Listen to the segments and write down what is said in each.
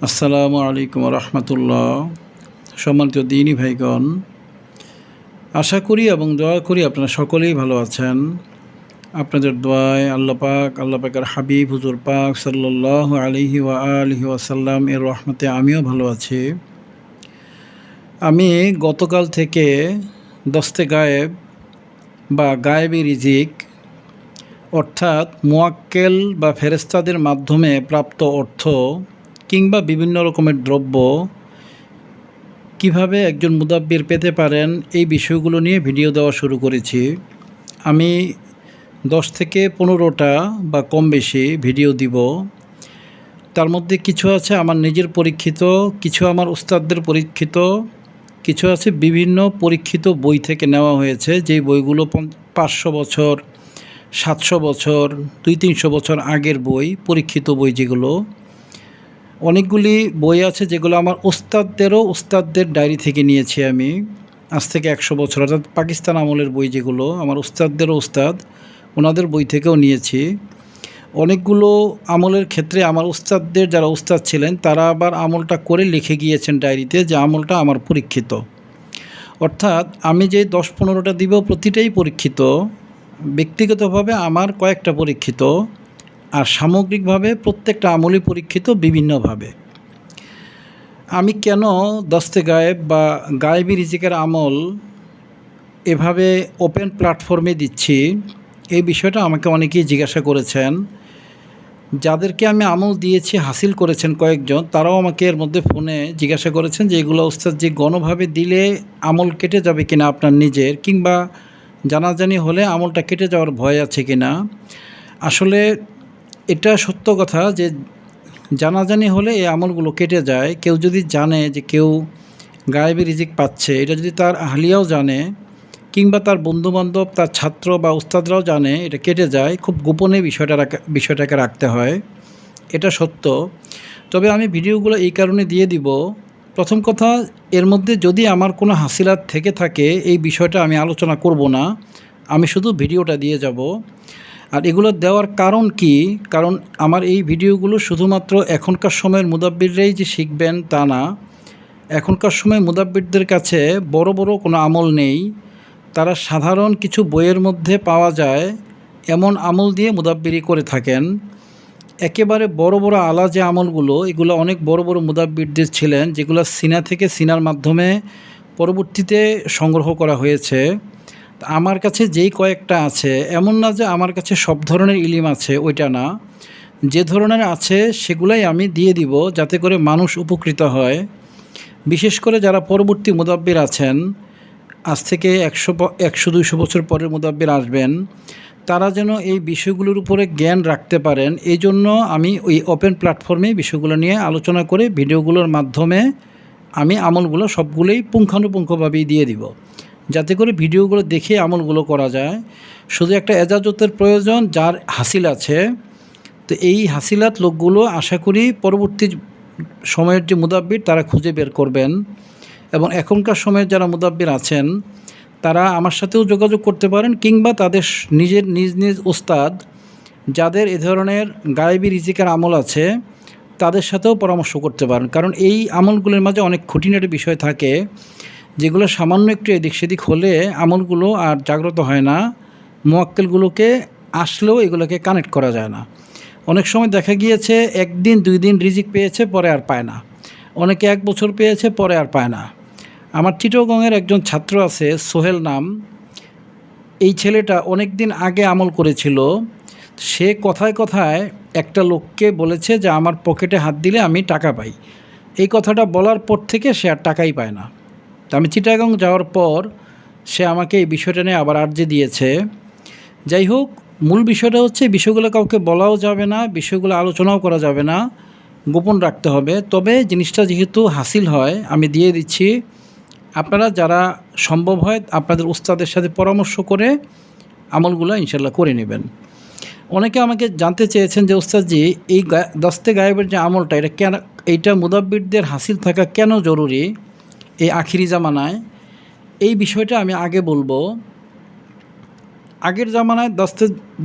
আসসালামু আলাইকুম রহমতুল্লাহ। সম্মানিত দিনী ভাইগণ, আশা করি এবং দোয়া করি আপনারা সকলেই ভালো আছেন। আপনাদের দোয়ায় আল্লাহ পাকের হাবিব হুজুর পাক সাল্লাল্লাহু আলাইহি ওয়া আলিহি ওয়াসাল্লাম এর রহমতে আমিও ভালো আছি। আমি গতকাল থেকে দস্তে গায়েব বা গায়েবী রিজিক অর্থাৎ মুয়াক্কেল বা ফেরেশতাদের মাধ্যমে প্রাপ্ত অর্থ কিংবা বিভিন্ন রকমের দ্রব্য কিভাবে একজন মুদাব্বির পেতে পারেন এই বিষয়গুলো নিয়ে ভিডিও দেওয়া শুরু করেছি। আমি 10 থেকে 15টা বা কম বেশি ভিডিও দিব। তার মধ্যে কিছু আছে আমার নিজের পরীক্ষিত, কিছু আমার উস্তাদদের পরীক্ষিত, কিছু আছে বিভিন্ন পরীক্ষিত বই থেকে নেওয়া হয়েছে, যেই বইগুলো 500 বছর, 700 বছর, 200-300 বছর আগের বই, পরীক্ষিত বই যেগুলো। অনেকগুলি বই আছে যেগুলো আমার উস্তাদদের ডায়েরি থেকে নিয়েছি আমি, আজ থেকে 100 বছর, অর্থাৎ পাকিস্তান আমলের বই যেগুলো, আমার উস্তাদ ওনাদের বই থেকেও নিয়েছি। অনেকগুলো আমলের ক্ষেত্রে আমার উস্তাদদের যারা উস্তাদ ছিলেন তারা আবার আমলটা করে লিখে গিয়েছেন ডায়েরিতে যে আমলটা আমার পরীক্ষিত। অর্থাৎ আমি যে 10-15টা দিব প্রতিটাই পরীক্ষিত, ব্যক্তিগতভাবে আমার কয়েকটা পরীক্ষিত, আর সামগ্রিকভাবে প্রত্যেকটা আমলই পরীক্ষিত বিভিন্নভাবে। আমি কেন দস্তে গায়েব বা গায়েবী রিজিকের আমল এভাবে ওপেন প্ল্যাটফর্মে দিচ্ছি, এই বিষয়টা আমাকে অনেকেই জিজ্ঞাসা করেছেন। যাদেরকে আমি আমল দিয়েছি, হাসিল করেছেন কয়েকজন, তারাও আমাকে এর মধ্যে ফোনে জিজ্ঞাসা করেছেন যে এগুলো ওস্তাদ যে গণভাবে দিলে আমল কেটে যাবে কিনা আপনার নিজের, কিংবা জানাজানি হলে আমলটা কেটে যাওয়ার ভয় আছে কিনা। আসলে এটা সত্য কথা যে জানাজানি হলে এই আমলগুলো কেটে যায়। কেউ যদি জানে যে কেউ গায়েবী রিজিক পাচ্ছে, এটা যদি তার আহলিয়াও জানে, কিংবা তার বন্ধুবান্ধব, তার ছাত্র বা উস্তাদরাও জানে, এটা কেটে যায়। খুব গোপনে বিষয়টাকে রাখতে হয়, এটা সত্য। তবে আমি ভিডিওগুলো এই কারণে দিয়ে দিব, প্রথম কথা, এর মধ্যে যদি আমার কোনো হাসিলাত থেকে থাকে এই বিষয়টা আমি আলোচনা করব না, আমি শুধু ভিডিওটা দিয়ে যাব। আর এগুলো দেওয়ার কারণ কি? কারণ আমার এই ভিডিওগুলো শুধুমাত্র এখনকার সময়ের মুদাব্বিররাই যে শিখবেন তা না। এখনকার সময় মুদাব্বিরদের কাছে বড় বড় কোনো আমল নেই। তারা সাধারণ কিছু বইয়ের মধ্যে পাওয়া যায় এমন আমল দিয়ে মুদাব্বিরি করে থাকেন। একেবারে বড় বড় আলা যে আমলগুলো, এগুলো অনেক বড় বড় মুদাব্বিরদের ছিলেন, যেগুলো সিনা থেকে সিনার মাধ্যমে পরবর্তীতে সংগ্রহ করা হয়েছে। আমার কাছে যেই কয়েকটা আছে, এমন না যে আমার কাছে সব ধরনের ইলিম আছে, ওইটা না। যে ধরনের আছে সেগুলাই আমি দিয়ে দিব, যাতে করে মানুষ উপকৃত হয়। বিশেষ করে যারা পরবর্তী মুদাব্বির আছেন, আজ থেকে 100-200 বছর পরের মুদাব্বির আসবেন, তারা যেন এই বিষয়গুলোর উপরে জ্ঞান রাখতে পারেন, এই জন্য আমি ওই ওপেন প্ল্যাটফর্মে বিষয়গুলো নিয়ে আলোচনা করে ভিডিওগুলোর মাধ্যমে আমি আমলগুলো সবগুলোই পুঙ্খানুপুঙ্খভাবেই দিয়ে দিব, যাতে করে ভিডিওগুলো দেখে আমলগুলো করা যায়। শুধু একটা এজাজতের প্রয়োজন, যার হাসিল আছে। তো এই হাসিলাত লোকগুলো আশা করি পরবর্তী সময়ের যে মুদাব্বির তারা খুঁজে বের করবেন। এবং এখনকার সময়ের যারা মুদাব্বির আছেন তারা আমার সাথেও যোগাযোগ করতে পারেন, কিংবা তাদের নিজ নিজ উস্তাদ যাদের এ ধরনের গায়েবী রিজিকের আমল আছে তাদের সাথেও পরামর্শ করতে পারেন। কারণ এই আমলগুলোর মাঝে অনেক খুঁটিনাটি বিষয় থাকে, যেগুলো সামান্য একটু এদিক সেদিক হলে আমলগুলো আর জাগ্রত হয় না। মুয়াক্কেলগুলোকে আসলেও এগুলোকে কানেক্ট করা যায় না। অনেক সময় দেখা গিয়েছে 1 দিন 2 দিন রিজিক পেয়েছে, পরে আর পায় না। অনেকে 1 বছর পেয়েছে, পরে আর পায় না। আমার চিটাগংয়ের একজন ছাত্র আছে, সোহেল নাম। এই ছেলেটা অনেক দিন আগে আমল করেছিল। সে কথায় কথায় একটা লোককে বলেছে যে আমার পকেটে হাত দিলে আমি টাকা পাই। এই কথাটা বলার পর থেকে সে আর টাকাই পায় না। তো আমি চিটাগং যাওয়ার পর সে আমাকে এই বিষয়টা নিয়ে আবার আর্জি দিয়েছে। যাই হোক, মূল বিষয়টা হচ্ছে বিষয়গুলো কাউকে বলাও যাবে না, বিষয়গুলো আলোচনাও করা যাবে না, গোপন রাখতে হবে। তবে জিনিসটা যেহেতু হাসিল হয়, আমি দিয়ে দিচ্ছি। আপনারা যারা সম্ভব হয় আপনাদের উস্তাদের সাথে পরামর্শ করে আমলগুলো ইনশাল্লাহ করে নেবেন। অনেকে আমাকে জানতে চেয়েছেন যে উস্তাদজি, এই দস্তে গায়েবের যে আমলটা, এটা কেন, এইটা মুদাব্বিরদের হাসিল থাকা কেন জরুরি এই আখিরি জামানায়? এই বিষয়টা আমি আগে বলবো। আগের জামানায়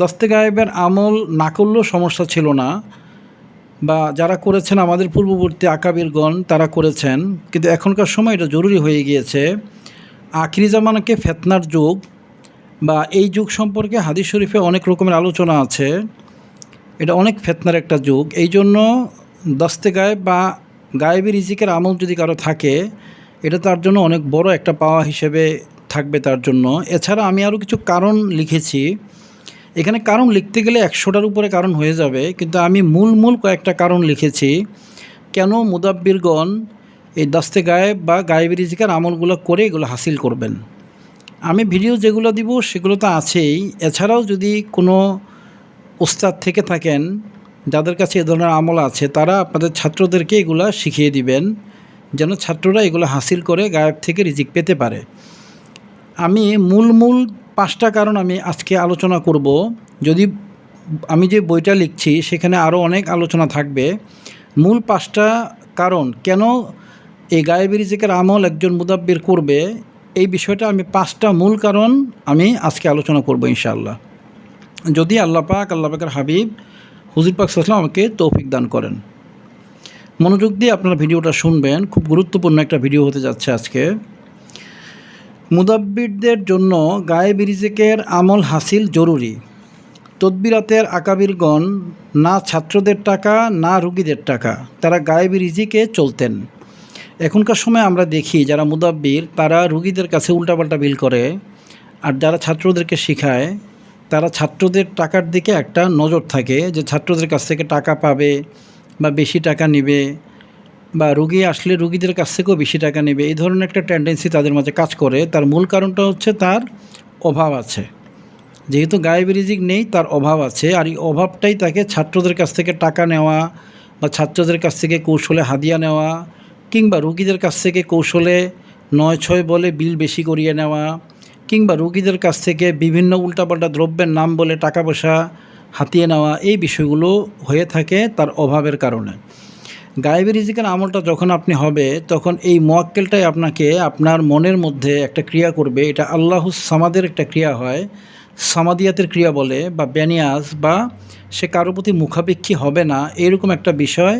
দস্তে গায়েবের আমল না করলেও সমস্যা ছিল না। বা যারা করেছেন আমাদের পূর্ববর্তী আকাবিরগণ তারা করেছেন, কিন্তু এখনকার সময় এটা জরুরি হয়ে গিয়েছে। আখিরি জামানাকে ফেতনার যুগ বা এই যুগ সম্পর্কে হাদিস শরীফে অনেক রকমের আলোচনা আছে। এটা অনেক ফেতনার একটা যুগ। এই জন্য দস্তে গায়েব বা গায়েবী রিজিকের আমল যদি কারো থাকে, এটা তার জন্য অনেক বড় একটা পাওয়া হিসেবে থাকবে তার জন্য। এছাড়া আমি আরও কিছু কারণ লিখেছি। এখানে কারণ লিখতে গেলে 100টার উপরে কারণ হয়ে যাবে, কিন্তু আমি মূল কয়েকটা কারণ লিখেছি কেন মুদাব্বিরগণ এই দস্তে গায়েব বা গায়েবী রিজিকের আমলগুলো করে এগুলো হাসিল করবেন। আমি ভিডিও যেগুলো দিব সেগুলো তো আছেই, এছাড়াও যদি কোনো উস্তাদ থেকে থাকেন যাদের কাছে এ ধরনের আমল আছে, তারা আপনাদের ছাত্রদেরকে এগুলো শিখিয়ে দিবেন যেন ছাত্ররা এগুলো হাসিল করে গায়েব থেকে রিজিক পেতে পারে। আমি মূল 5টা কারণ আমি আজকে আলোচনা করব। যদি আমি যে বইটা লিখছি সেখানে আরও অনেক আলোচনা থাকবে। মূল 5টা কারণ কেন এই গায়েবী রিজিকের আমল একজন মুদাব্বির করবে, এই বিষয়টা আমি 5টা মূল কারণ আমি আজকে আলোচনা করব ইনশাআল্লাহ, যদি আল্লাহ পাকের হাবিব হুজুর পাক সাল্লাল্লাহু আলাইহি ওয়াসাল্লাম আমাকে তৌফিক দান করেন। মনোযোগ দিয়ে আপনারা ভিডিওটা শুনবেন, খুব গুরুত্বপূর্ণ একটা ভিডিও হতে যাচ্ছে আজকে। মুদাব্বিরদের জন্য গায়েবী রিজিকের আমল হাসিল জরুরি। তদবিরাতের আকাবিরগণ না ছাত্রদের টাকা না রুগীদের টাকা, তারা গায়েবী রিজিকে চলতেন। এখনকার সময় আমরা দেখি যারা মুদাব্বির তারা রুগীদের কাছে উল্টাপাল্টা বিল করে, আর যারা ছাত্রদেরকে শেখায় তারা ছাত্রদের টাকার দিকে একটা নজর থাকে যে ছাত্রদের কাছ থেকে টাকা পাবে বা বেশি টাকা নেবে, বা রুগী আসলে রুগীদের কাছ থেকেও বেশি টাকা নেবে। এই ধরনের একটা টেন্ডেন্সি তাদের মাঝে কাজ করে। তার মূল কারণটা হচ্ছে তার অভাব আছে, যেহেতু গায়েবী রিজিক নেই তার অভাব আছে, আর এই অভাবটাই তাকে ছাত্রদের কাছ থেকে টাকা নেওয়া বা ছাত্রদের কাছ থেকে কৌশলে হাদিয়া নেওয়া, কিংবা রুগীদের কাছ থেকে কৌশলে 9-6 বলে বিল বেশি করিয়ে নেওয়া, কিংবা রুগীদের কাছ থেকে বিভিন্ন উল্টাপাল্টা দ্রব্যের নাম বলে টাকা পয়সা হাতিয়ে নেওয়া, এই বিষয়গুলো হয়ে থাকে তার অভাবের কারণে। গায়েবী রিজিকের আমলটা যখন আপনি হবে তখন এই মোয়াক্কেলটাই আপনাকে আপনার মনের মধ্যে একটা ক্রিয়া করবে। এটা আল্লাহুস সামাদের একটা ক্রিয়া হয়, সামাদিয়াতের ক্রিয়া বলে, বা ব্যানিয়াজ, বা সে কারো প্রতি মুখাপেক্ষী হবে না, এরকম একটা বিষয়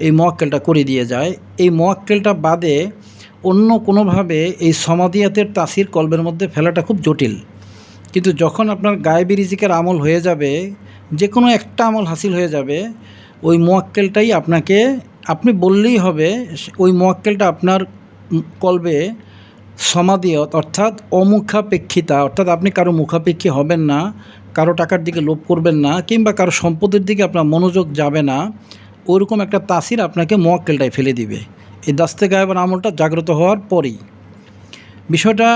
এই মোয়াক্কেলটা করে দিয়ে যায়। এই মোয়াক্কেলটা বাদে অন্য কোনোভাবে এই সমাদিয়াতের তাসির কলবের মধ্যে ফেলাটা খুব জটিল। কিন্তু যখন আপনার গায়েবী রিজিকের আমল হয়ে যাবে, যে কোনো একটা আমল হাসিল হয়ে যাবে, ওই মোয়াক্কেলটাই আপনাকে, আপনি বললেই হবে, ওই মোয়াক্কেলটা আপনার কলবে সমাদিয়ত অর্থাৎ অমুখাপেক্ষিতা, অর্থাৎ আপনি কারো মুখাপেক্ষী হবেন না, কারো টাকার দিকে লোভ করবেন না, কিংবা কারো সম্পদের দিকে আপনার মনোযোগ যাবে না, ওইরকম একটা তাসির আপনাকে মোয়াক্কেলটাই ফেলে দিবে এই দাস্তে গায়েবের আমলটা জাগ্রত হওয়ার পরেই। বিষয়টা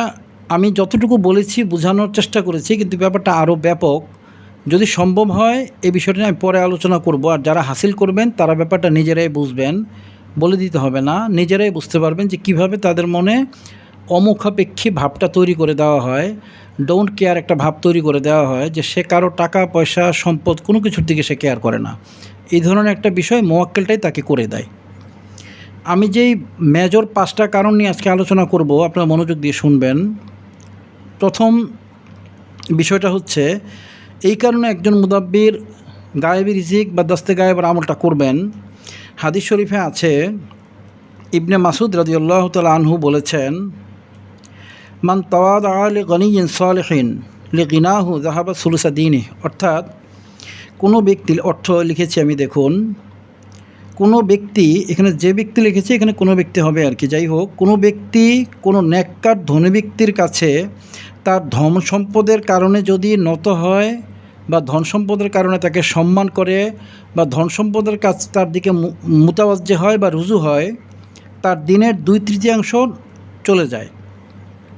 আমি যতটুকু বলেছি বোঝানোর চেষ্টা করেছি, কিন্তু ব্যাপারটা আরও ব্যাপক। যদি সম্ভব হয় এই বিষয়টা আমি পরে আলোচনা করব, আর যারা হাসিল করবেন তারা ব্যাপারটা নিজেরাই বুঝবেন, বলে দিতে হবে না, নিজেরাই বুঝতে পারবেন যে কিভাবে তাদের মনে অমুখাপেক্ষী ভাবটা তৈরি করে দেওয়া হয়, ডোন্ট কেয়ার একটা ভাব তৈরি করে দেওয়া হয়, যে সে কারো টাকা পয়সা সম্পদ কোনো কিছুর দিকে সে কেয়ার করে না। এই ধরনের একটা বিষয় মোয়াক্কেলটাই তাকে করে দেয়। আমি যেই মেজর 5টা কারণ নিয়ে আজকে আলোচনা করব, আপনারা মনোযোগ দিয়ে শুনবেন। প্রথম বিষয়টা হচ্ছে, এই কারণে একজন মুদাব্বির গায়েবী রিজিক বা দাস্তে গায়েবের আমলটা করবেন। হাদিস শরীফে আছে, ইবনে মাসুদ রাদিয়াল্লাহু তাআলা আনহু বলেছেন, মান তাওয়াদা লিগনিয়্যিন সালিহিন লিগিনাহু যাহাবা সুলুসা দীনিহি, অর্থাৎ কোনো ব্যক্তি, অর্থ লিখেছি আমি, দেখুন, কোনো ব্যক্তি, এখানে যে ব্যক্তি লিখেছে এখানে কোনো ব্যক্তি হবে আর কি, যাই হোক, কোনো ব্যক্তি কোনো নেককার ধনী ব্যক্তির কাছে তার ধন সম্পদের কারণে যদি নত হয়, বা ধন সম্পদের কারণে তাকে সম্মান করে, বা ধন সম্পদের কাছ তার দিকে মুতাওয়াজ্জে হয় বা রুজু হয়, তার দিনের 2/3 চলে যায়,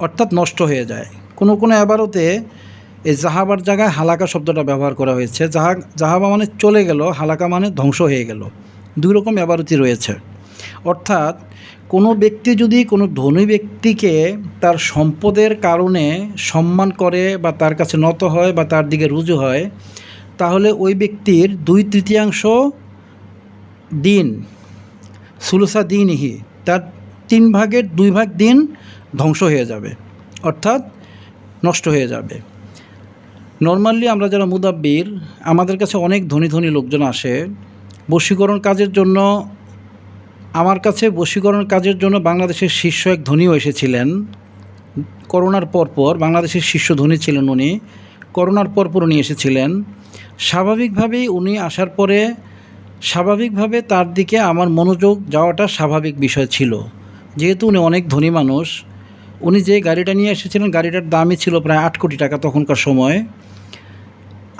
অর্থাৎ নষ্ট হয়ে যায়। কোনো কোনো এবারতে এই জাহাবার জায়গায় হালাকা শব্দটা ব্যবহার করা হয়েছে। জাহাবা মানে চলে গেল, হালাকা মানে ধ্বংস হয়ে গেল। 2 রকম এবারতি রয়েছে। অর্থাৎ কোনো ব্যক্তি যদি কোনো ধনী ব্যক্তিকে তার সম্পদের কারণে সম্মান করে, বা তার কাছে নত হয়, বা তার দিকে রুজু হয়, তাহলে ওই ব্যক্তির 2/3 দিন, সুলুসা দীনিহি, তার 3 ভাগের 2 ভাগ দিন ধ্বংস হয়ে যাবে, অর্থাৎ নষ্ট হয়ে যাবে। নর্মালি আমরা যারা মুদাব্বির, আমাদের কাছে অনেক ধনী ধনী লোকজন আসে, বশীকরণ কাজের জন্য আমার কাছে বশীকরণ কাজের জন্য বাংলাদেশের শীর্ষ এক ধনীও এসেছিলেন। করোনার পরপর বাংলাদেশের শীর্ষ ধনী ছিলেন উনি। করোনার পরপর উনি এসেছিলেন। স্বাভাবিকভাবেই উনি আসার পরে স্বাভাবিকভাবে তার দিকে আমার মনোযোগ যাওয়াটা স্বাভাবিক বিষয় ছিল। যেহেতু উনি অনেক ধনী মানুষ, উনি যে গাড়িটা নিয়ে এসেছিলেন গাড়িটার দামই ছিল প্রায় 8 কোটি টাকা তখনকার সময়।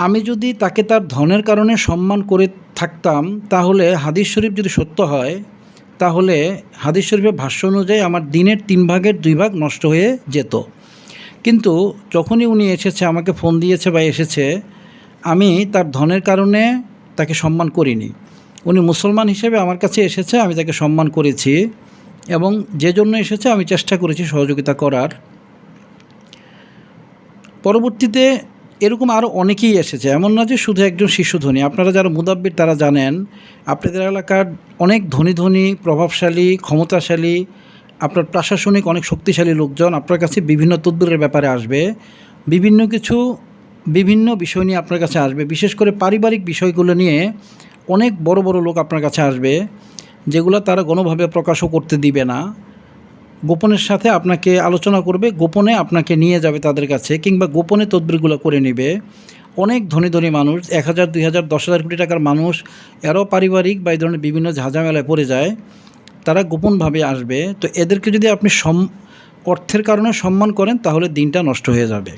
আমি যদি তাকে তার ধনের কারণে সম্মান করে থাকতাম, তাহলে হাদিস শরীফ যদি সত্য হয়, তাহলে হাদিস শরীফের ভাষ্য অনুযায়ী আমার দিনের 3 ভাগের 2 ভাগ নষ্ট হয়ে যেত। কিন্তু যখনই উনি এসেছে, আমাকে ফোন দিয়েছে বা এসেছে, আমি তার ধনের কারণে তাকে সম্মান করিনি। উনি মুসলমান হিসেবে আমার কাছে এসেছে, আমি তাকে সম্মান করেছি এবং যে জন্য এসেছে আমি চেষ্টা করেছি সহযোগিতা করার। পরবর্তীতে এরকম আরও অনেকেই এসেছে, এমন না যে শুধু একজন শীর্ষ ধনী। আপনারা যারা মুদাব্বির তারা জানেন, আপনাদের এলাকার অনেক ধনী ধনী, প্রভাবশালী, ক্ষমতাশালী, আপনার প্রশাসনিক অনেক শক্তিশালী লোকজন আপনার কাছে বিভিন্ন তদবিরের ব্যাপারে আসবে, বিভিন্ন বিষয় নিয়ে আপনার কাছে আসবে। বিশেষ করে পারিবারিক বিষয়গুলো নিয়ে অনেক বড় বড় লোক আপনার কাছে আসবে, যেগুলো তারা কোনোভাবে প্রকাশও করতে দিবে না। গোপনের সাথে আপনাকে আলোচনা করবে, গোপনে আপনাকে নিয়ে যাবে তাদের কাছে, কিংবা গোপনে তদবিরগুলো করে নেবে। অনেক ধনী ধনী মানুষ, 1,000, 2,000, 10,000 কোটি টাকার মানুষ, এরাও পারিবারিক বা এই ধরনের বিভিন্ন ঝাঁঝামেলায় পড়ে যায়। তারা গোপনভাবে আসবে। তো এদেরকে যদি আপনি অর্থের কারণে সম্মান করেন, তাহলে দিনটা নষ্ট হয়ে যাবে।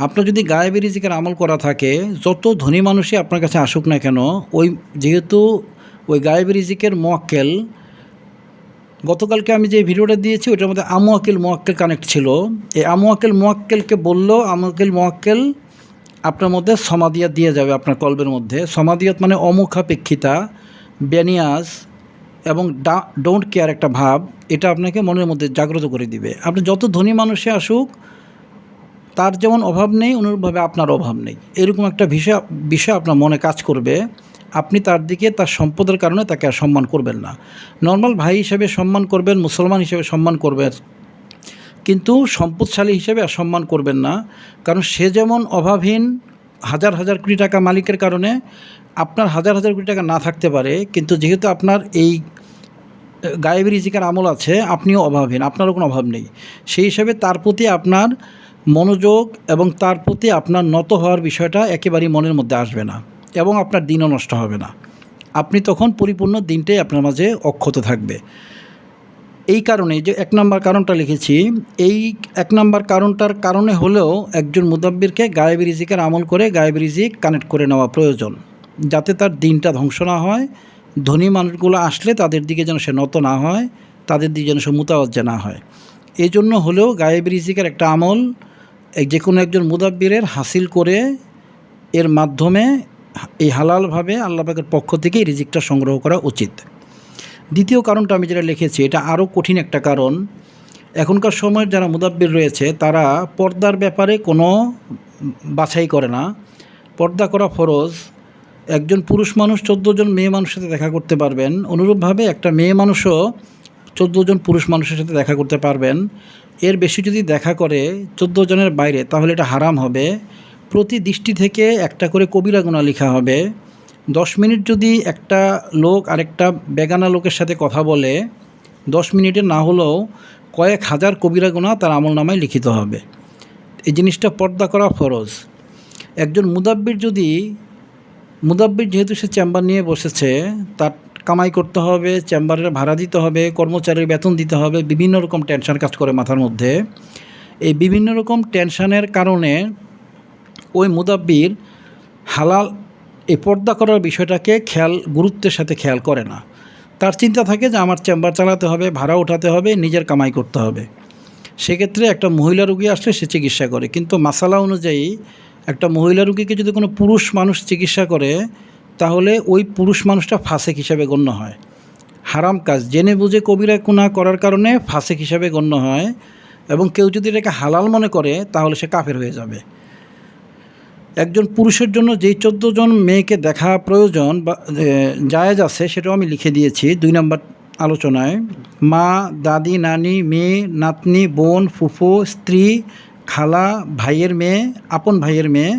আপনার যদি গায়েবী রিজিকের আমল করা থাকে, যত ধনী মানুষই আপনার কাছে আসুক না কেন, যেহেতু ওই গায়েবী রিজিকের মোয়াক্কেল, গতকালকে আমি যে ভিডিওটা দিয়েছি ওইটার মধ্যে আমওয়াক্কেল মোয়াক্কেল কানেক্ট ছিল। এই আমওয়াক্কেল মোয়াক্কেলকে বললেও আমওয়াক্কেল মোয়াক্কেল আপনার মধ্যে সমাদিয়াত দিয়ে যাবে আপনার কলবের মধ্যে। সমাদিয়াত মানে অমুখাপেক্ষিতা, বেনিয়াস এবং ডোন্ট কেয়ার একটা ভাব, এটা আপনাকে মনের মধ্যে জাগ্রত করে দিবে। আপনি যত ধনী মানুষে আসুক, তার যেমন অভাব নেই, অনুরূপভাবে আপনার অভাব নেই, এরকম একটা বিষয় আপনার মনে কাজ করবে। আপনি তার দিকে তার সম্পদের কারণে তাকে আর সম্মান করবেন না। নর্মাল ভাই হিসেবে সম্মান করবেন, মুসলমান হিসেবে সম্মান করবেন, কিন্তু সম্পদশালী হিসেবে আর সম্মান করবেন না। কারণ সে যেমন অভাবহীন, হাজার হাজার কোটি টাকা মালিকের কারণে আপনার হাজার হাজার কোটি টাকা না থাকতে পারে, কিন্তু যেহেতু আপনার এই গায়েবী রিজিকের আমল আছে, আপনিও অভাবহীন, আপনারও কোনো অভাব নেই। সেই হিসাবে তার প্রতি আপনার মনোযোগ এবং তার প্রতি আপনার নত হওয়ার বিষয়টা একেবারেই মনের মধ্যে আসবে না, এবং আপনার দিনও নষ্ট হবে না। আপনি তখন পরিপূর্ণ দিনটাই আপনার মাঝে অক্ষত থাকবে। এই কারণে যে 1 নম্বর কারণটা লিখেছি, এই 1 নম্বর কারণটার কারণে হলেও একজন মুদাব্বিরকে গায়েবী রিজিকের আমল করে গায়েবী রিজিক কানেক্ট করে নেওয়া প্রয়োজন, যাতে তার দিনটা ধ্বংস না হয়। ধনী মানুষগুলো আসলে তাদের দিকে যেন সে নত না হয়, তাদের দিকে যেন সে মুতাওয়াজ্জা না হয়। এই জন্য হলেও গায়েবী রিজিকের একটা আমল যে কোনো একজন মুদাব্বিরের হাসিল করে, এর মাধ্যমে এই হালালভাবে আল্লাহ পাকের পক্ষ থেকে এই রিজিকটা সংগ্রহ করা উচিত। দ্বিতীয় কারণটা আমি যেটা লিখেছি, এটা আরও কঠিন একটা কারণ। এখনকার সময়ের যারা মুদাব্বির রয়েছে, তারা পর্দার ব্যাপারে কোনো বাছাই করে না। পর্দা করা ফরজ। একজন পুরুষ মানুষ 14 জন মেয়ে মানুষের সাথে দেখা করতে পারবেন, অনুরূপভাবে একটা মেয়ে মানুষও 14 জন পুরুষ মানুষের সাথে দেখা করতে পারবেন। এর বেশি যদি দেখা করে 14 জনের বাইরে, তাহলে এটা হারাম হবে। প্রতি দৃষ্টি থেকে একটা করে কবিরা গুনাহ লেখা হবে। 10 মিনিট যদি একটা লোক আরেকটা বেগানা লোকের সাথে কথা বলে, 10 মিনিটে না হলেও কয়েক হাজার কবিরা গুনাহ তার আমলনামায় লিখিত হবে। এই জিনিসটা পর্দা করা ফরজ। একজন মুদাব্বির যেহেতু সে চেম্বার নিয়ে বসেছে, তার কামাই করতে হবে, চেম্বারের ভাড়া দিতে হবে, কর্মচারীর বেতন দিতে হবে, বিভিন্ন রকম টেনশন কাজ করে মাথার মধ্যে। এই বিভিন্ন রকম টেনশনের কারণে ওই মুদাব্বির হালাল এই পর্দা করার বিষয়টাকে গুরুত্বের সাথে খেয়াল করে না। তার চিন্তা থাকে যে আমার চেম্বার চালাতে হবে, ভাড়া উঠাতে হবে, নিজের কামাই করতে হবে। সেক্ষেত্রে একটা মহিলা রোগী আসলে সে চিকিৎসা করে, কিন্তু মাসালা অনুযায়ী একটা মহিলা রোগীকে যদি কোনো পুরুষ মানুষ চিকিৎসা করে, তাহলে ওই পুরুষ মানুষটা ফাসেক হিসাবে গণ্য হয়। হারাম কাজ জেনে বুঝে কবিরা গুনাহ করার কারণে ফাসেক হিসাবে গণ্য হয়, এবং কেউ যদি এটাকে হালাল মনে করে, তাহলে সে কাফের হয়ে যাবে। একজন পুরুষের জন্য যেই 14 জন মেয়েকে দেখা প্রয়োজন বা জায়েজ আছে, সেটাও আমি লিখে দিয়েছি 2 নম্বর আলোচনায়। মা, দাদি, নানি, মেয়ে, নাতনি, বোন, ফুফু, স্ত্রী, খালা, ভাইয়ের মেয়ে, আপন ভাইয়ের মেয়ে,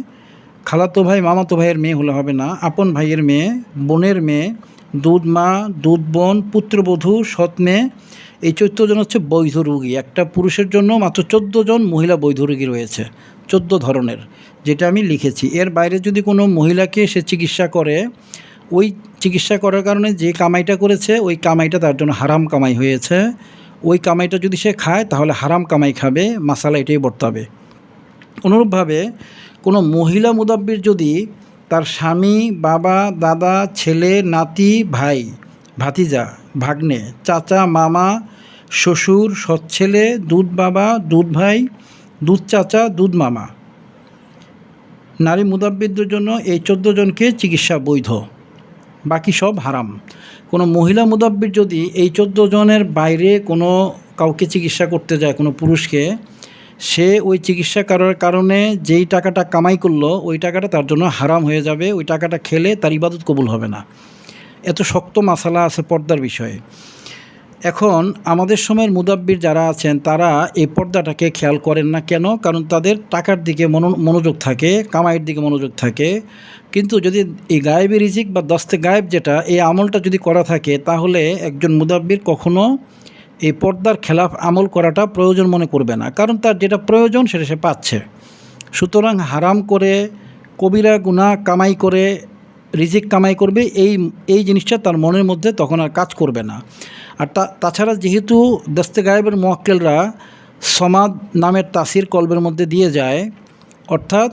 খালাতো ভাই মামাতো ভাইয়ের মেয়ে হলে হবে না, আপন ভাইয়ের মেয়ে, বোনের মেয়ে, দুধ মা, দুধ বোন, পুত্রবধূ, সৎ মেয়ে, এই 14 জন হচ্ছে বৈধ রোগী। একটা পুরুষের জন্য মাত্র 14 জন মহিলা বৈধ রোগী রয়েছে, 14 ধরনের, যেটা আমি লিখেছি। এর বাইরে যদি কোনো মহিলাকে সে চিকিৎসা করে, ওই চিকিৎসা করার কারণে যে কামাইটা করেছে ওই কামাইটা তার জন্য হারাম কামাই হয়েছে। ওই কামাইটা যদি সে খায় তাহলে হারাম কামাই খাবে, মাসালা এটাই বর্তাবে। অনুরূপভাবে কোনো মহিলা মুদাব্বির যদি তার স্বামী, বাবা, দাদা, ছেলে, নাতি, ভাই, ভাতিজা, ভাগ্নে, চাচা, মামা, শ্বশুর, সৎ ছেলে, দুধ বাবা, দুধ ভাই, দুধ চাচা, দুধ মামা, নারী মুদাব্বিরদের জন্য এই 14 জনকে চিকিৎসা বৈধ, বাকি সব হারাম। কোনো মহিলা মুদাব্বির যদি এই 14 জনের বাইরে কোনো কাউকে চিকিৎসা করতে যায়, কোনো পুরুষকে, সে ওই চিকিৎসা করার কারণে যেই টাকাটা কামাই করলো ওই টাকাটা তার জন্য হারাম হয়ে যাবে। ওই টাকাটা খেলে তার ইবাদত কবুল হবে না। এত শক্ত মাসালা আছে পর্দার বিষয়ে। এখন আমাদের সময়ের মুদাব্বির যারা আছেন তারা এই পর্দাটাকে খেয়াল করেন না। কেন? কারণ তাদের টাকার দিকে মনোযোগ থাকে, কামাইয়ের দিকে মনোযোগ থাকে। কিন্তু যদি এই গায়েবী রিজিক বা দস্তে গায়েব যেটা, এই আমলটা যদি করা থাকে তাহলে একজন মুদাব্বির কখনো এই পর্দার খেলাফ আমল করাটা প্রয়োজন মনে করবে না, কারণ তার যেটা প্রয়োজন সেটা সে পাচ্ছে। সুতরাং হারাম করে, কবিরা গুনাহ কামাই করে, রিজিক কামাই করবে, এই জিনিসটা তার মনের মধ্যে তখন আর কাজ করবে না। আর তাছাড়া যেহেতু দস্তে গায়েবের মুয়াক্কেলরা সমাদ নামের তাসির কলবের মধ্যে দিয়ে যায়, অর্থাৎ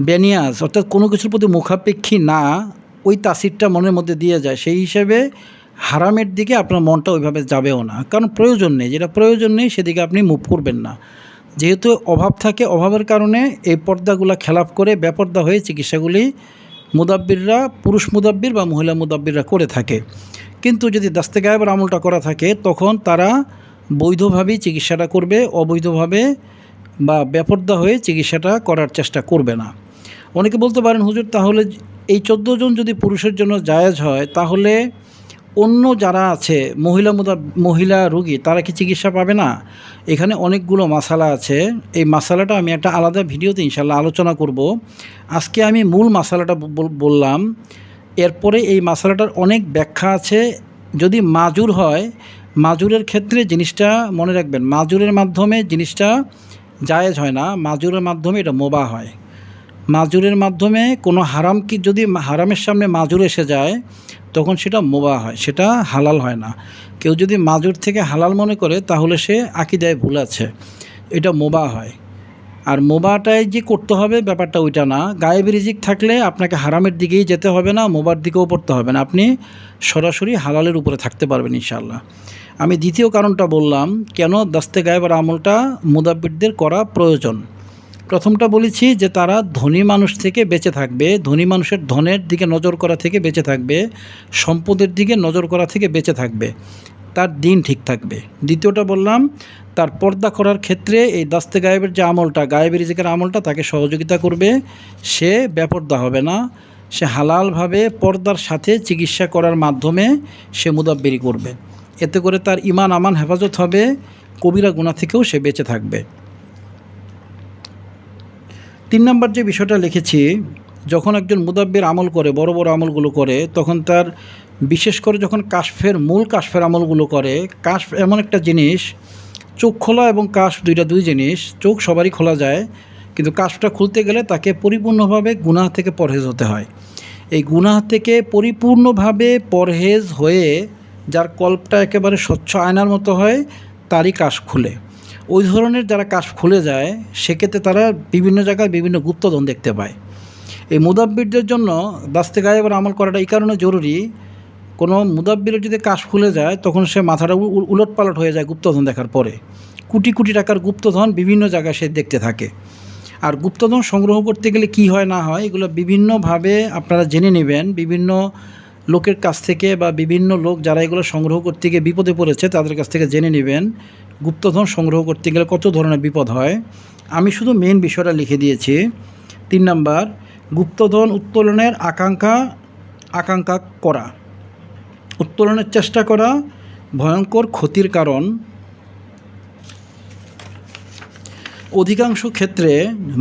বেনিয়াজ, অর্থাৎ কোনো কিছুর প্রতি মুখাপেক্ষী না, ওই তাসিরটা মনের মধ্যে দিয়ে যায়, সেই হিসেবে হারামের দিকে আপনার মনটা ওইভাবে যাবেও না, কারণ প্রয়োজন নেই। যেটা প্রয়োজন নেই সেদিকে আপনি মুভ করবেন না। যেহেতু অভাব থাকে, অভাবের কারণে এই পর্দাগুলো খেলাফ করে বেপর্দা হয়ে চিকিৎসাগুলি মুদাব্বিররা, পুরুষ মুদাব্বির বা মহিলা মুদাব্বিররা করে থাকে। কিন্তু যদি দস্তে গায়েবের আমলটা করা থাকে তখন তারা বৈধভাবেই চিকিৎসাটা করবে, অবৈধভাবে বা বেপর্দা হয়ে চিকিৎসাটা করার চেষ্টা করবে না। অনেকে বলতে পারেন, হুজুর তাহলে এই 14 জন যদি পুরুষের জন্য জায়েজ হয় তাহলে অন্য যারা আছে মহিলা রোগী তারা কি চিকিৎসা পাবে না? এখানে অনেকগুলো মাসালা আছে। এই মাসালাটা আমি একটা আলাদা ভিডিওতে ইনশাল্লাহ আলোচনা করব। আজকে আমি মূল মাসালাটা বললাম। এরপরে এই মাসালাটার অনেক ব্যাখ্যা আছে। যদি মাজুর হয়, মাজুরের ক্ষেত্রে জিনিসটা মনে রাখবেন, মাজুরের মাধ্যমে জিনিসটা জায়েজ হয় না, মাজুরের মাধ্যমে এটা মোবাহ হয়। মাজুরের মাধ্যমে কোনো হারাম কি যদি হারামের সামনে মাজুর এসে যায় তখন সেটা মোবাহ হয়, সেটা হালাল হয় না। কেউ যদি মাজুর থেকে হালাল মনে করে তাহলে সে আকীদায় ভুল আছে, এটা মোবাহ হয়। আর মোবাহটাই যে করতে হবে ব্যাপারটা ওইটা না। গায়েবী রিজিক থাকলে আপনাকে হারামের দিকেই যেতে হবে না, মোবার দিকেও পড়তে হবে না, আপনি সরাসরি হালালের উপরে থাকতে পারবেন ইনশাআল্লাহ। আমি দ্বিতীয় কারণটা বললাম কেন দস্তে গায়েবের আমলটা মুদাব্বিরদের করা প্রয়োজন। প্রথমটা বলেছি যে তারা ধনী মানুষ থেকে বেঁচে থাকবে, ধনী মানুষের ধনের দিকে নজর করা থেকে বেঁচে থাকবে, সম্পদের দিকে নজর করা থেকে বেঁচে থাকবে, তার দিন ঠিক থাকবে। দ্বিতীয়টা বললাম তার পর্দা করার ক্ষেত্রে এই দস্তে গায়েবের যে আমলটা, গায়েবের রিজিকের আমলটা তাকে সহযোগিতা করবে, সে বেপর্দা হবে না, সে হালালভাবে পর্দার সাথে চিকিৎসা করার মাধ্যমে সে মুদাব্বিরি করবে। এতে করে তার ইমান আমান হেফাজত হবে, কবিরা গুনাহ থেকেও সে বেঁচে থাকবে। 3 নম্বর যে বিষয়টা লিখেছি, যখন একজন মুদাব্বির আমল করে, বড় বড় আমলগুলো করে, তখন তার বিশেষ করে যখন মূল কাশফের আমলগুলো করে, কাশফ এমন একটা জিনিস, চোখ খোলা এবং কাশফ দুই জিনিস। চোখ সবারই খোলা যায়, কিন্তু কাশফটা খুলতে গেলে তাকে পরিপূর্ণভাবে গুনাহ থেকে পরহেজ হতে হয়। এই গুনাহ থেকে পরিপূর্ণভাবে পরহেজ হয়ে যার কল্পটা একেবারে স্বচ্ছ আয়নার মতো হয় তারই কাশফ খুলে। ওই ধরনের যারা কাশফ খুলে যায় সেক্ষেত্রে তারা বিভিন্ন জায়গায় বিভিন্ন গুপ্তধন দেখতে পায়। এই মুদাব্বিরদের জন্য দস্তে গায়েবের আমল করাটা এই কারণে জরুরি, কোনো মুদাব্বিরের যদি কাশফ খুলে যায় তখন সে মাথাটা উলটপালট হয়ে যায় গুপ্তধন দেখার পরে। কোটি কোটি টাকার গুপ্তধন বিভিন্ন জায়গায় সে দেখতে থাকে। আর গুপ্তধন সংগ্রহ করতে গেলে কি হয় না হয় এগুলো বিভিন্নভাবে আপনারা জেনে নেবেন, বিভিন্ন লোকের কাছ থেকে বা বিভিন্ন লোক যারা এগুলো সংগ্রহ করতে গিয়ে বিপদে পড়েছে তাদের কাছ থেকে জেনে নেবেন গুপ্তধন সংগ্রহ করতে গেলে কত ধরনের বিপদ হয়। আমি শুধু মেন বিষয়টা লিখে দিয়েছি। 3 নাম্বার, গুপ্তধন উত্তোলনের আকাঙ্ক্ষা করা, উত্তোলনের চেষ্টা করা ভয়ঙ্কর ক্ষতির কারণ। অধিকাংশ ক্ষেত্রে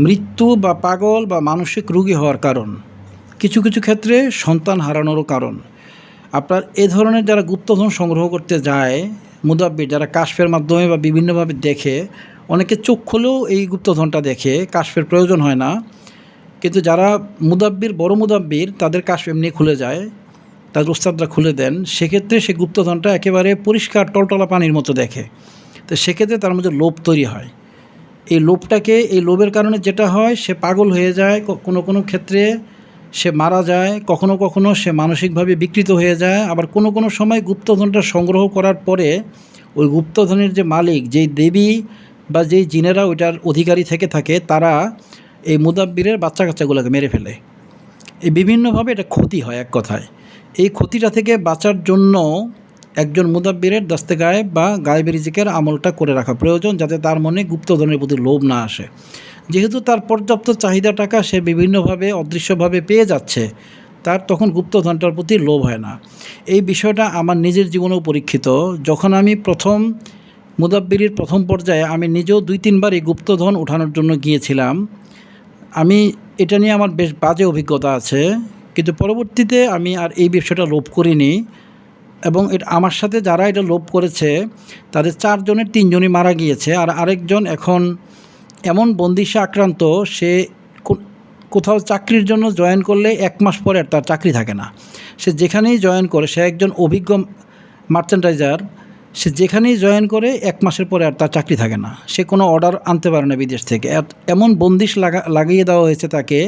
মৃত্যু বা পাগল বা মানসিক রোগী হওয়ার কারণ, কিছু কিছু ক্ষেত্রে সন্তান হারানোরও কারণ। আপনার এ ধরনের যারা গুপ্তধন সংগ্রহ করতে যায় মুদাব্বির, যারা কাশফের মাধ্যমে বা বিভিন্নভাবে দেখে, অনেকে চোখ খুলেও এই গুপ্তধনটা দেখে, কাশফের প্রয়োজন হয় না। কিন্তু যারা মুদাব্বির, বড় মুদাব্বির, তাদের কাশফ এমনি খুলে যায়, তাদের উস্তাদরা খুলে দেন, সেক্ষেত্রে সে গুপ্তধনটা একেবারে পরিষ্কার টলটলা পানির মতো দেখে। তো সেক্ষেত্রে তার মধ্যে লোভ তৈরি হয়। এই লোভের কারণে যেটা হয়, সে পাগল হয়ে যায়, কোনো কোনো ক্ষেত্রে সে মারা যায়, কখনো কখনো সে মানসিকভাবে বিকৃত হয়ে যায়। আবার কোনো কোনো সময় গুপ্তধনটা সংগ্রহ করার পরে ওই গুপ্তধনের যে মালিক, যেই দেবী বা যেই জিনেরা ওইটার অধিকারী থেকে থাকে, তারা এই মুদাব্বিরের বাচ্চা কাচ্চাগুলোকে মেরে ফেলে। এই বিভিন্নভাবে এটা ক্ষতি হয় এক কথায়। এই ক্ষতিটা থেকে বাঁচার জন্য একজন মুদাব্বিরের দস্তে গায়েব বা গায়েবের রিজিকের আমলটা করে রাখা প্রয়োজন, যাতে তার মনে গুপ্তধনের প্রতি লোভ না আসে। যেহেতু তার পর্যাপ্ত চাহিদা টাকা সে বিভিন্নভাবে অদৃশ্যভাবে পেয়ে যাচ্ছে, তার তখন গুপ্তধনটার প্রতি লোভ হয় না। এই বিষয়টা আমার নিজের জীবনেও পরীক্ষিত। যখন আমি প্রথম মুদাব্বিরের প্রথম পর্যায়ে আমি নিজেও 2-3 বার এই গুপ্তধন উঠানোর জন্য গিয়েছিলাম। আমি এটা নিয়ে আমার বেশ বাজে অভিজ্ঞতা আছে, কিন্তু পরবর্তীতে আমি আর এই ব্যবসাটা লোভ করিনি। এবং এটা আমার সাথে যারা এটা লোভ করেছে, তাদের 4 জনের 3 জনই মারা গিয়েছে। আর আরেকজন এখন এমন বন্দিশে আক্রান্ত, সে কোথাও চাকরির জন্য জয়েন করলে 1 মাস পরে আর তার চাকরি থাকে না। সে যেখানেই জয়েন করে, সে একজন অভিজ্ঞ মার্চেন্ডাইজার, সে যেখানেই জয়েন করে 1 মাসের পরে আর তার চাকরি থাকে না। সে কোনো অর্ডার আনতে পারে না বিদেশ থেকে, এমন বন্দিশ লাগিয়ে দেওয়া হয়েছে তাকে।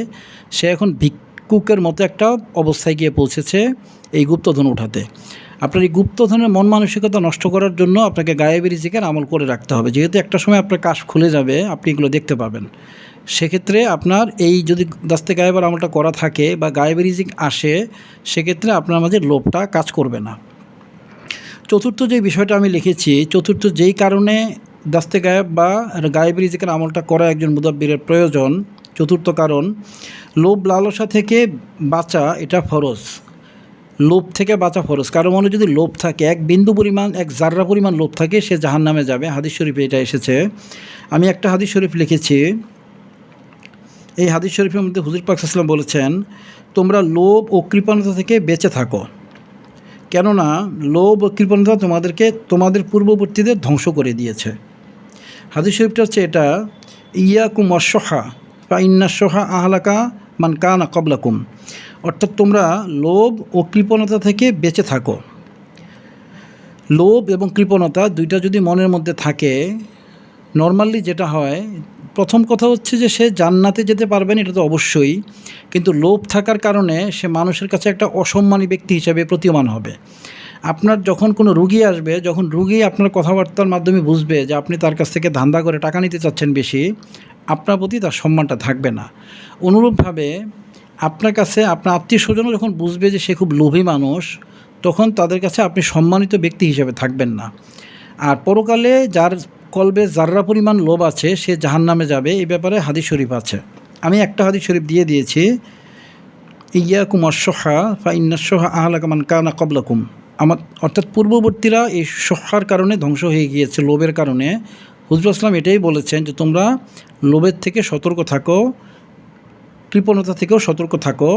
সে এখন ভিক্ষুকের মতো একটা অবস্থায় গিয়ে পৌঁছেছে এই গুপ্তধন উঠাতে। আপনার এই গুপ্তধনের মন মানসিকতা নষ্ট করার জন্য আপনাকে গায়েবী রিজিকের আমল করে রাখতে হবে। যেহেতু একটা সময় আপনার কাশ খুলে যাবে, আপনি এগুলো দেখতে পাবেন। সেক্ষেত্রে আপনার এই যদি দাস্তে গায়েবের আমলটা করা থাকে বা গায়েবী রিজিক আসে, সেক্ষেত্রে আপনার মাঝে লোভটা কাজ করবে না। চতুর্থ যে বিষয়টা আমি লিখেছি, চতুর্থ যেই কারণে দাস্তে গায়েব বা গায়েবী রিজিকের আমলটা করা একজন মুদাব্বিরের প্রয়োজন, চতুর্থ কারণ, লোভ লালসা থেকে বাঁচা এটা ফরজ। লোভ থেকে বাঁচা ফরজ। কারো মনে যদি লোভ থাকে, এক বিন্দু পরিমাণ, এক জাররা পরিমাণ লোভ থাকে, সে জাহান্নামে যাবে। হাদিস শরীফে এটা এসেছে। আমি একটা হাদিস শরীফ লিখেছি। এই হাদিস শরীফের মধ্যে হুজুর পাক সাল্লাল্লাহু আলাইহি ওয়াসাল্লাম বলেছেন, তোমরা লোভ ও কৃপণতা থেকে বেঁচে থাকো, কেননা লোভ ও কৃপণতা তোমাদের পূর্ববর্তীদের ধ্বংস করে দিয়েছে। হাদিস শরীফটা হচ্ছে এটা, ইয়াকুম ওয়াশ-শুহা ফা ইন্নাশ-শুহা আহলাকা মান কানা ক্বাবলাকুম। অর্থাৎ তোমরা লোভ ও কৃপণতা থেকে বেঁচে থাকো। লোভ এবং কৃপণতা দুইটা যদি মনের মধ্যে থাকে, নর্মালি যেটা হয়, প্রথম কথা হচ্ছে যে সে জান্নাতে যেতে পারবে না, এটা তো অবশ্যই। কিন্তু লোভ থাকার কারণে সে মানুষের কাছে একটা অসম্মানী ব্যক্তি হিসেবে প্রতীয়মান হবে। আপনার যখন কোনো রুগী আসবে, যখন রুগী আপনার কথাবার্তার মাধ্যমে বুঝবে যে আপনি তার কাছ থেকে ধান্দা করে টাকা নিতে চাচ্ছেন বেশি, আপনার প্রতি তার সম্মানটা থাকবে না। অনুরূপভাবে আপনার কাছে আপনার আত্মীয়স্বজনও যখন বুঝবে যে সে খুব লোভী মানুষ, তখন তাদের কাছে আপনি সম্মানিত ব্যক্তি হিসেবে থাকবেন না। আর পরকালে যার কলবে জাররা পরিমাণ লোভ আছে, সে জাহান্নামে যাবে। এই ব্যাপারে হাদিস শরীফ আছে। আমি একটা হাদিস শরীফ দিয়ে দিয়েছি, ইয়াকুম ওয়াশ-শুহা ফা ইন্নাশ-শুহা আহলাকা মান কানা ক্বাবলাকুম। অর্থাৎ পূর্ববর্তীরা এই শুহার কারণে ধ্বংস হয়ে গিয়েছে, লোভের কারণে। হুজুর আসলাম এটাই বলেছেন যে তোমরা লোভের থেকে সতর্ক থাকো, কৃপণতা থেকেও সতর্ক থাকো,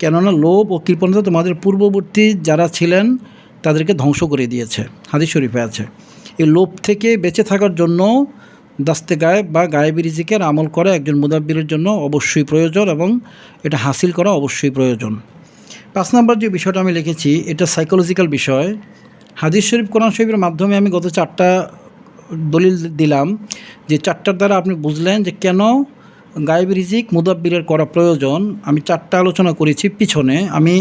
কেননা লোভ ও কৃপণতা তোমাদের পূর্ববর্তী যারা ছিলেন তাদেরকে ধ্বংস করে দিয়েছে। হাদিস শরীফে আছে। এই লোভ থেকে বেঁচে থাকার জন্য দাস্তে গায়েব বা গায়েবী রিজিকের আমল করা একজন মুদাব্বিরের জন্য অবশ্যই প্রয়োজন, এবং এটা হাসিল করা অবশ্যই প্রয়োজন। 5 নম্বর যে বিষয়টা আমি লিখেছি, এটা সাইকোলজিক্যাল বিষয়। হাদিস শরীফ, কোরআন শরীফের মাধ্যমে আমি গত 4টা দলিল দিলাম, যে 4টার দ্বারা আপনি বুঝলেন যে কেন গায়েবী রিজিক মুদাব্বিরের করা প্রয়োজন। আমি 4টা আলোচনা করেছি পিছনে। আমি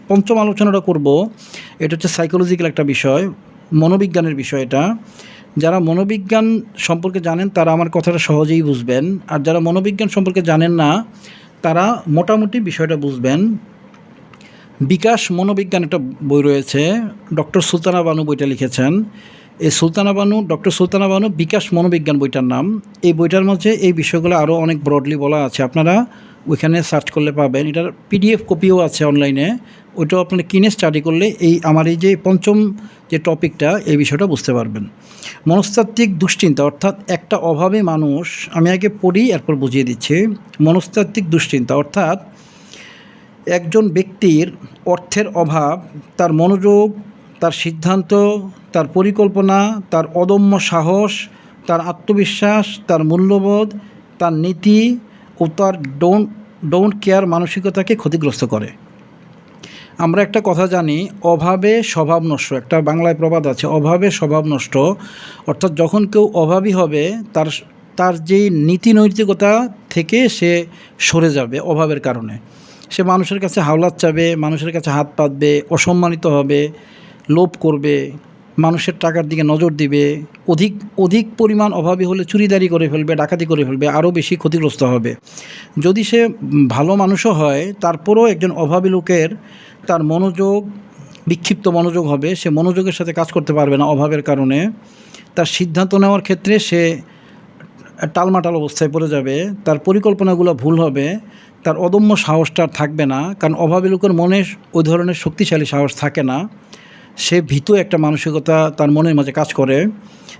5ম আলোচনাটা করব। এটা হচ্ছে সাইকোলজিক্যাল একটা বিষয়, মনোবিজ্ঞানের বিষয়। এটা যারা মনোবিজ্ঞান সম্পর্কে জানেন তারা আমার কথাটা সহজেই বুঝবেন, আর যারা মনোবিজ্ঞান সম্পর্কে জানেন না তারা মোটামুটি বিষয়টা বুঝবেন। বিকাশ মনোবিজ্ঞান একটা বই রয়েছে, ডক্টর সুলতানা বানু বইটা লিখেছেন। এই ডক্টর সুলতানা বানু বিকাশ মনোবিজ্ঞান বইটার নাম। এই বইটার মধ্যে এই বিষয়গুলো আরও অনেক ব্রডলি বলা আছে, আপনারা ওইখানে সার্চ করলে পাবেন। এটার PDF কপিও আছে অনলাইনে, ওইটাও আপনারা কিনে স্টাডি করলে আমার এই যে 5ম যে টপিকটা, এই বিষয়টা বুঝতে পারবেন। মনস্তাত্ত্বিক দুশ্চিন্তা, অর্থাৎ একটা অভাবে মানুষ, আমি আগে পড়ি এরপর বুঝিয়ে দিচ্ছি। মনস্তাত্ত্বিক দুশ্চিন্তা অর্থাৎ একজন ব্যক্তির অর্থের অভাব তার মনোযোগ, তার সিদ্ধান্ত, তার পরিকল্পনা, তার অদম্য সাহস, তার আত্মবিশ্বাস, তার মূল্যবোধ, তার নীতি ও তার ডোন্ট কেয়ার মানসিকতাকে ক্ষতিগ্রস্ত করে। আমরা একটা কথা জানি, অভাবে স্বভাব নষ্ট। একটা বাংলায় প্রবাদ আছে, অভাবে স্বভাব নষ্ট। অর্থাৎ যখন কেউ অভাবী হবে তার তার যেই নীতি নৈতিকতা থেকে সে সরে যাবে অভাবের কারণে। সে মানুষের কাছে হাওলাত চাবে, মানুষের কাছে হাত পাতবে, অসম্মানিত হবে, লোভ করবে, মানুষের টাকার দিকে নজর দিবে, অধিক পরিমাণ অভাবী হলে চুরিদারি করে ফেলবে, ডাকাতি করে ফেলবে, আরও বেশি ক্ষতিগ্রস্ত হবে। যদি সে ভালো মানুষও হয় তারপরও একজন অভাবী লোকের তার মনোযোগ বিক্ষিপ্ত মনোযোগ হবে, সে মনোযোগের সাথে কাজ করতে পারবে না অভাবের কারণে। তার সিদ্ধান্ত নেওয়ার ক্ষেত্রে সে টালমাটাল অবস্থায় পড়ে যাবে, তার পরিকল্পনাগুলো ভুল হবে, তার অদম্য সাহসটা থাকবে না, কারণ অভাবী লোকের মনে ওই ধরনের শক্তিশালী সাহস থাকে না। সে ভীতু একটা মানসিকতা তার মনের মাঝে কাজ করে।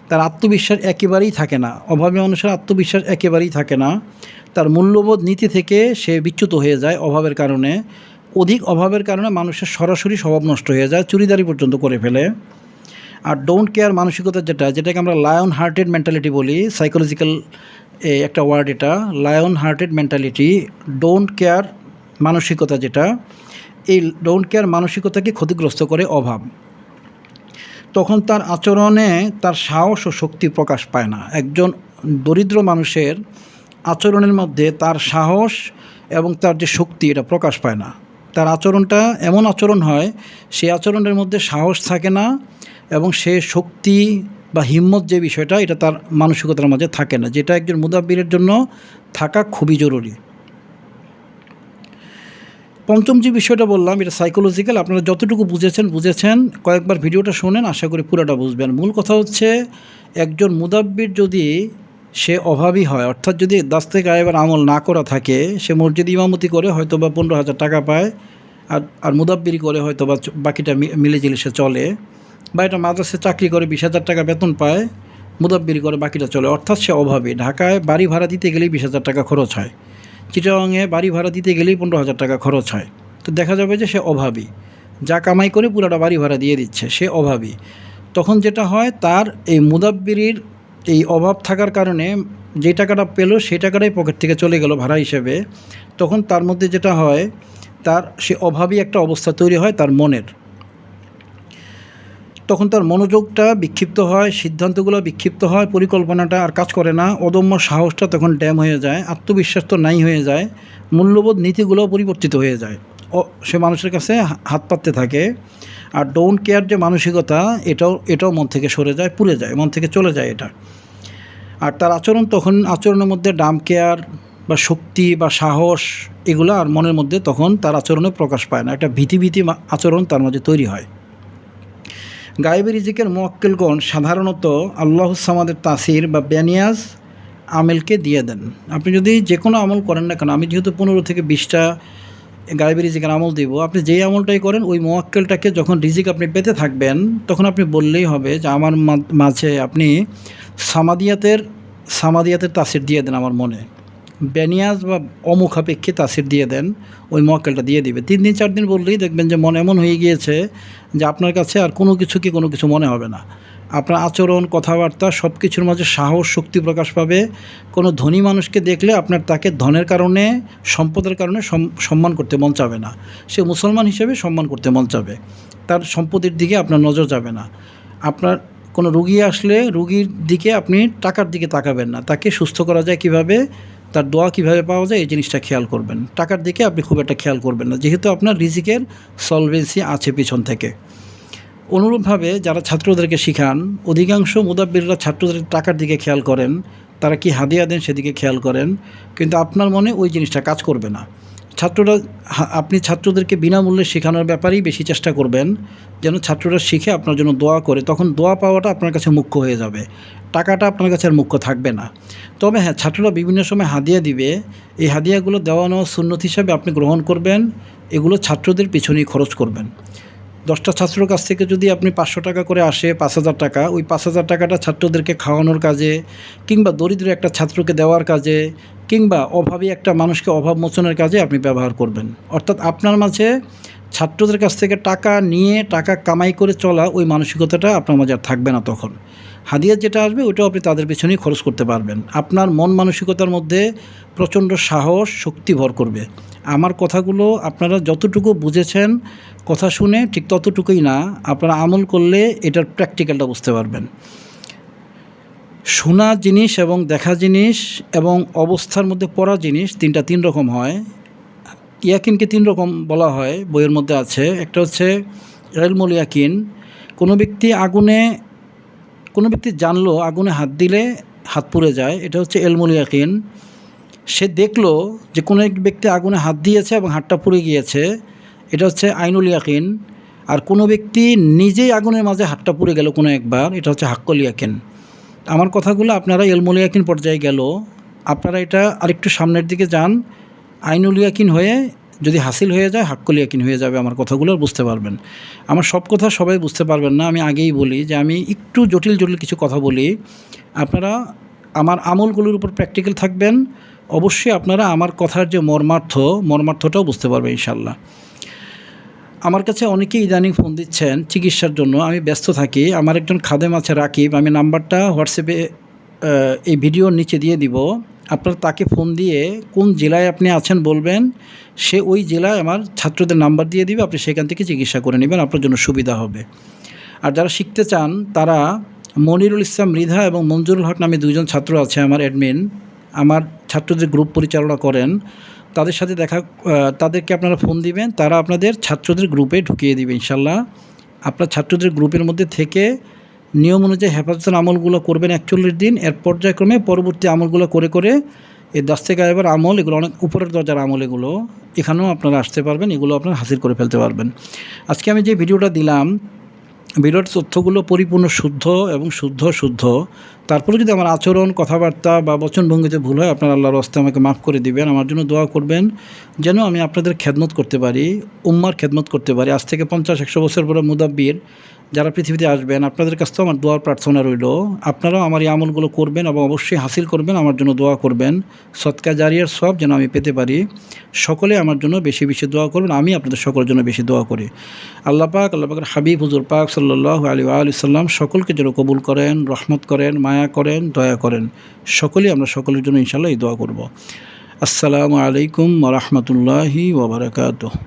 তার আত্মবিশ্বাস একেবারেই থাকে না, অভাবী মানুষের আত্মবিশ্বাস একেবারেই থাকে না। তার মূল্যবোধ নীতি থেকে সে বিচ্যুত হয়ে যায় অভাবের কারণে। অধিক অভাবের কারণে মানুষের সরাসরি স্বভাব নষ্ট হয়ে যায়, চুরিদারি পর্যন্ত করে ফেলে। আর ডোন্ট কেয়ার মানসিকতা যেটাকে আমরা লায়ন হার্টেড মেন্টালিটি বলি, সাইকোলজিক্যাল একটা ওয়ার্ড এটা, lion hearted mentality, don't care মানসিকতা যেটা, এই ডোন্ট কেয়ার মানসিকতাকে ক্ষতিগ্রস্ত করে অভাব। তখন তার আচরণে তার সাহস ও শক্তি প্রকাশ পায় না। একজন দরিদ্র মানুষের আচরণের মধ্যে তার সাহস এবং তার যে শক্তি এটা প্রকাশ পায় না। তার আচরণটা এমন আচরণ হয়, সেই আচরণের মধ্যে সাহস থাকে না এবং সে শক্তি বা হিম্মত যে বিষয়টা এটা তার মানসিকতার মাঝে থাকে না, যেটা একজন মুদাব্বিরের জন্য থাকা খুবই জরুরি। পঞ্চম যে বিষয়টা বললাম এটা সাইকোলজিক্যাল। আপনারা যতটুকু বুঝেছেন, কয়েকবার ভিডিওটা শোনেন, আশা করি পুরোটা বুঝবেন। মূল কথা হচ্ছে, একজন মুদাব্বির যদি সে অভাবী হয়, অর্থাৎ যদি দাস্তে গায়েবের আমল না করা থাকে, সে মসজিদ ইমামতি করে হয়তো বা 15,000 টাকা পায়, আর মুদাব্বিরি করে হয়তো বা বাকিটা মিলেঝিলে সে চলে, বা এটা মাদ্রাসায় চাকরি করে 20,000 টাকা বেতন পায়, মুদাব্বিরি করে বাকিটা চলে, অর্থাৎ সে অভাবী। ঢাকায় বাড়ি ভাড়া দিতে গেলেই 20,000 টাকা খরচ হয়, চিটাগাংয়ে বাড়ি ভাড়া দিতে গেলেই 15,000 টাকা খরচ হয়। তো দেখা যাবে যে সে অভাবী, যা কামাই করে পুরোটা বাড়ি ভাড়া দিয়ে দিচ্ছে, সে অভাবী। তখন যেটা হয়, তার এই মুদাব্বিরির এই অভাব থাকার কারণে যে টাকাটা পেল সেই টাকাটাই পকেট থেকে চলে গেল ভাড়া হিসেবে। তখন তার মধ্যে যেটা হয়, তার সে অভাবী একটা অবস্থা তৈরি হয় তার মনের। তখন তার মনোযোগটা বিক্ষিপ্ত হয়, সিদ্ধান্তগুলো বিক্ষিপ্ত হয়, পরিকল্পনাটা আর কাজ করে না, অদম্য সাহসটা তখন ড্যাম হয়ে যায়, আত্মবিশ্বাস তো নাই হয়ে যায়, মূল্যবোধ নীতিগুলো পরিবর্তিত হয়ে যায়, সে মানুষের কাছে হাত পাততে থাকে। আর ডোন্ট কেয়ার যে মানসিকতা, এটাও মন থেকে সরে যায়, পুড়ে যায়, মন থেকে চলে যায় এটা। আর তার আচরণের মধ্যে ডাম কেয়ার বা শক্তি বা সাহস এগুলো আর মনের মধ্যে তখন তার আচরণে প্রকাশ পায় না, একটা ভীতি আচরণ তার মধ্যে তৈরি হয়। গায়েবী রিজিকের মুওয়াক্কিলগণ সাধারণত আল্লাহুস সামাদের তাসির বা বেনিয়াজ আমেলকে দিয়ে দেন। আপনি যদি যে কোনো আমল করেন না কেন, আমি যেহেতু 15 থেকে 20টা গায়েবী রিজিকের আমল দিব, আপনি যেই আমলটাই করেন ওই মুওয়াক্কিলটাকে যখন রিজিক আপনি পেতে থাকবেন, তখন আপনি বললেই হবে যে আমার মাঝে আপনি সামাদিয়াতের তাসির দিয়ে দেন, আমার মনে বেনিয়াজ বা অমুখাপেক্ষী তাসির দিয়ে দেন, ওই মুওয়াক্কিলটা দিয়ে দিবে। 3 দিন 4 দিন বললেই দেখবেন যে মন এমন হয়ে গিয়েছে যে আপনার কাছে আর কোনো কিছু মনে হবে না। আপনার আচরণ, কথাবার্তা সব কিছুর মাঝে সাহস, শক্তি প্রকাশ পাবে। কোনো ধনী মানুষকে দেখলে আপনার তাকে ধনের কারণে, সম্পদের কারণে সম্মান করতে মন চাবে না, সে মুসলমান হিসেবে সম্মান করতে মন চাবে, তার সম্পদের দিকে আপনার নজর যাবে না। আপনার কোনো রুগী আসলে রুগীর দিকে আপনি টাকার দিকে তাকাবেন না, তাকে সুস্থ করা যায় কিভাবে, তার দোয়া কিভাবে পাওয়া যায় এই জিনিসটা খেয়াল করবেন। টাকার দিকে আপনি খুব একটা খেয়াল করবেন না, যেহেতু আপনার রিজিকের সলভেন্সি আছে পিছন থেকে। অনুরূপভাবে যারা ছাত্রদেরকে শিখান, অধিকাংশ মুদাব্বিররা ছাত্রদের টাকার দিকে খেয়াল করেন, তারা কি হাদিয়া দেন সেদিকে খেয়াল করেন, কিন্তু আপনার মনে ওই জিনিসটা কাজ করবে না। আপনি ছাত্রদেরকে বিনামূল্যে শেখানোর ব্যাপারেই বেশি চেষ্টা করবেন, যেন ছাত্ররা শিখে আপনার জন্য দোয়া করে। তখন দোয়া পাওয়াটা আপনার কাছে মুখ্য হয়ে যাবে, টাকাটা আপনার কাছে আর মুখ্য থাকবে না। তবে হ্যাঁ, ছাত্ররা বিভিন্ন সময় হাদিয়া দিবে, এই হাদিয়াগুলো দেওয়া নেওয়া সুন্নত হিসাবে আপনি গ্রহণ করবেন, এগুলো ছাত্রদের পিছনেই খরচ করবেন। 10টা ছাত্রর কাছ থেকে যদি আপনি 500 টাকা করে আসে 5,000 টাকা, ওই 5,000 টাকাটা ছাত্রদেরকে খাওয়ানোর কাজে, কিংবা দরিদ্র একটা ছাত্রকে দেওয়ার কাজে, কিংবা অভাবী একটা মানুষকে অভাব মোচনের কাজে আপনি ব্যবহার করবেন। অর্থাৎ আপনার মাঝে ছাত্রদের কাছ থেকে টাকা নিয়ে টাকা কামাই করে চলা ওই মানসিকতাটা আপনার মাঝে আর থাকবে না। তখন হাদিয়া যেটা আসবে ওইটাও আপনি তাদের পেছনেই খরচ করতে পারবেন। আপনার মন মানসিকতার মধ্যে প্রচণ্ড সাহস, শক্তি ভর করবে। আমার কথাগুলো আপনারা যতটুকু বুঝেছেন কথা শুনে, ঠিক ততটুকুই না, আপনারা আমল করলে এটার প্র্যাকটিক্যালটা বুঝতে পারবেন। শোনা জিনিস এবং দেখা জিনিস এবং অবস্থার মধ্যে পড়া জিনিস তিন রকম হয়। ইয়াকিনকে 3 রকম বলা হয়, বইয়ের মধ্যে আছে। একটা হচ্ছে ইলমুল ইয়াকিন। কোনো ব্যক্তি জানলো আগুনে হাত দিলে হাত পুড়ে যায়, এটা হচ্ছে ইলমুল ইয়াকিন। সে দেখলো যে কোনো এক ব্যক্তি আগুনে হাত দিয়েছে এবং হাতটা পুড়ে গিয়েছে, এটা হচ্ছে আইনুল ইয়াকিন। আর কোনো ব্যক্তি নিজেই আগুনের মাঝে হাতটা পুড়ে গেল কোনো একবার, এটা হচ্ছে হাক্কুল ইয়াকিন। আমার কথাগুলো আপনারা ইলমুল ইয়াকিন পর্যায়ে গেল, আপনারা এটা আরেকটু সামনের দিকে যান, আইনুল ইয়াকিন হয়ে যদি হাসিল হয়ে যায় হাক্কুল ইয়াকিন হয়ে যাবে। আমার কথাগুলো বুঝতে পারবেন। আমার সব কথা সবাই বুঝতে পারবেন না, আমি আগেই বলি যে আমি একটু জটিল কিছু কথা বলি। আপনারা আমার আমলগুলোর উপর প্র্যাকটিক্যাল থাকবেন, অবশ্যই আপনারা আমার কথার যে মর্মার্থটাও বুঝতে পারবেন ইনশাল্লাহ। আমার কাছে অনেকেই ইদানিং ফোন দিচ্ছেন চিকিৎসার জন্য, আমি ব্যস্ত থাকি। আমার একজন খাদেম আছে রাকিব, আমি নাম্বারটা হোয়াটসঅ্যাপে এই ভিডিওর নিচে দিয়ে দিব। আপনারা তাকে ফোন দিয়ে কোন জেলায় আপনি আছেন বলবেন, সে ওই জেলায় আমার ছাত্রদের নাম্বার দিয়ে দিবে, আপনি সেখান থেকে চিকিৎসা করে নেবেন, আপনার জন্য সুবিধা হবে। আর যারা শিখতে চান তারা মনিরুল ইসলাম মৃধা এবং মঞ্জুরুল হক নামে 2 জন ছাত্র আছে আমার অ্যাডমিন, আমার ছাত্রদের গ্রুপ পরিচালনা করেন। তাদের সাথে তাদেরকে আপনারা ফোন দিবেন, তারা আপনাদের ছাত্রদের গ্রুপে ঢুকিয়ে দিবে ইনশাল্লাহ। আপনার ছাত্রদের গ্রুপের মধ্যে থেকে নিয়ম অনুযায়ী হেফাজতের আমলগুলো করবেন 41 দিন। এর পর্যায়ক্রমে পরবর্তী আমলগুলো করে এই 10 থেকে গায়েবের আমল, এগুলো অনেক উপরের দরজার আমল, এগুলো এখানেও আপনারা আসতে পারবেন, এগুলো আপনারা হাসিল করে ফেলতে পারবেন। আজকে আমি যে ভিডিওটা দিলাম, ভিডিওর তথ্যগুলো পরিপূর্ণ শুদ্ধ এবং শুদ্ধ। তারপরে যদি আমার আচরণ, কথাবার্তা বা বচনভঙ্গিতে ভুল হয়, আপনারা আল্লাহর রাস্তায় আমাকে মাফ করে দিবেন। আমার জন্য দোয়া করবেন যেন আমি আপনাদের খেদমত করতে পারি, উম্মার খেদমত করতে পারি। আজ থেকে 50-100 বছর পরে মুদাব্বির যারা পৃথিবীতে আসবেন, আপনাদের কাছ থেকে আমার দোয়ার প্রার্থনা রইল। আপনারাও আমার এই আমলগুলো করবেন এবং অবশ্যই হাসিল করবেন, আমার জন্য দোয়া করবেন। সদকা জারিয়ার সব যেন আমি পেতে পারি। সকলে আমার জন্য বেশি দোয়া করবেন, আমি আপনাদের সকলের জন্য বেশি দোয়া করি। আল্লাহ পাকের হাবিব হুজুর পাক সাল্লাল্লাহু আলাইহি ওয়া সাল্লাম সকলকে যেন কবুল করেন, রহমত করেন, মায়া করেন, দয়া করেন। আমরা সকলের জন্য ইনশাআল্লাহ এই দোয়া করব। আসসালামু আলাইকুম ওয়া রাহমাতুল্লাহি ওয়া বারাকাতুহু।